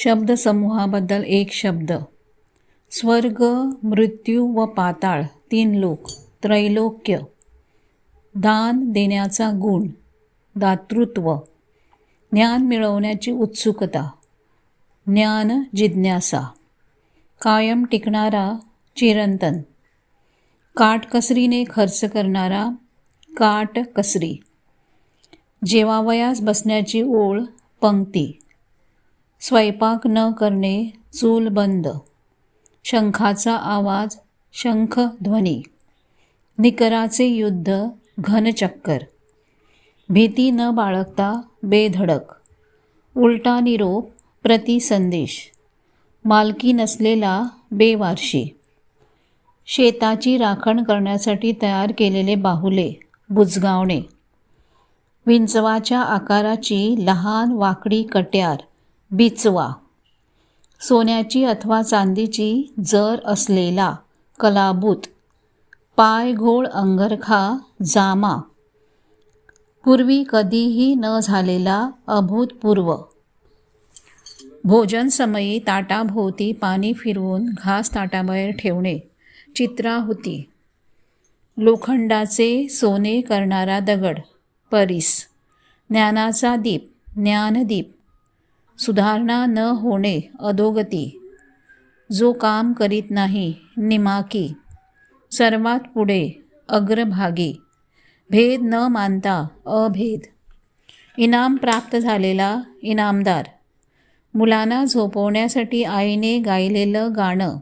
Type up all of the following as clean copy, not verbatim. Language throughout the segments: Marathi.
शब्दसमूहाबद्दल एक शब्द. स्वर्ग, मृत्यू व पाताळ 3 लोक. त्रैलोक्य. दान देण्याचा गुण. दातृत्व. ज्ञान मिळवण्याची उत्सुकता. ज्ञान जिज्ञासा. कायम टिकणारा, चिरंतन. काटकसरीने खर्च करणारा, काटकसरी. जेवावयास बसण्याची ओळ, पंक्ती. स्वयंपाक न करणे, चूल बंद. शंखाचा आवाज, शंखध्वनी. निकराचे युद्ध, घनचक्कर. भीती न बाळगता, बेधडक. उलटा निरोप, प्रतिसंदेश. मालकी नसलेला, बेवारशी. शेताची राखण करण्यासाठी तयार केलेले बाहुले, बुजगावणे. विंचवाच्या आकाराची लहान वाकडी कट्यार, बिचवा. सोन्याची अथवा चांदीची जर असलेला, कलाबूत. पाय घोळ अंगरखा, जामा. पूर्वी कधीही न झालेला, अभूतपूर्व. भोजन समयी ताटाभोवती पाणी फिरवून घास ताटाबाहेर ठेवणे, चित्राहुती. लोखंडाचे सोने करणारा दगड, परीस. ज्ञानाचा दीप, ज्ञानदीप. सुधारणा न होणे, अधोगती. जो काम करीत नाही, निमाकी. सर्वात पुढे, अग्रभागी. भेद न मानता, अभेद. इनाम प्राप्त झालेला, इनामदार. मुलांना झोपवण्यासाठी आईने गायलेलं गाणं,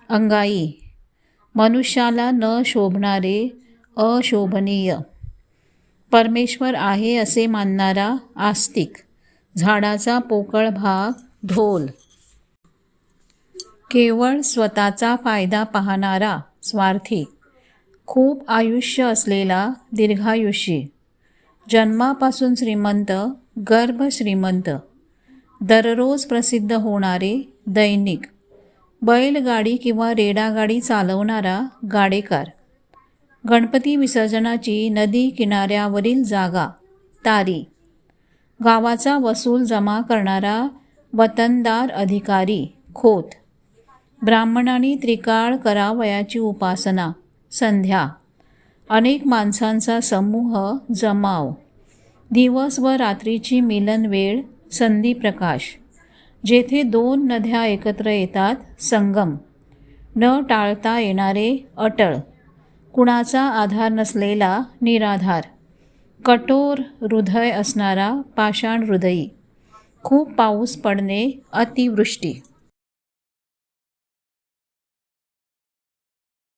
अंगाई. मनुष्याला न शोभणारे, अशोभनीय. परमेश्वर आहे असे मानणारा, आस्तिक. झाडाचा पोकळ भाग, ढोल. केवळ स्वतःचा फायदा पाहणारा, स्वार्थी. खूप आयुष्य असलेला, दीर्घायुषी. जन्मापासून श्रीमंत, गर्भ श्रीमंत. दररोज प्रसिद्ध होणारे, दैनिक. बैलगाडी किंवा रेडागाडी चालवणारा, गाडेकार. गणपती विसर्जनाची नदी किनाऱ्यावरील जागा, तारी. गावाचा वसूल जमा करणारा, वतनदार अधिकारी, खोत. ब्राह्मणांनी त्रिकाळ करावयाची उपासना, संध्या. अनेक माणसांचा समूह, जमाव. दिवस व रात्रीची मिलन वेळ, संधिप्रकाश. जेथे 2 नद्या एकत्र येतात, संगम. न टाळता येणारे, अटळ. कुणाचा आधार नसलेला, निराधार. कठोर हृदय असणारा, पाषाण हृदयी. खूप पाऊस पडणे, अतिवृष्टी.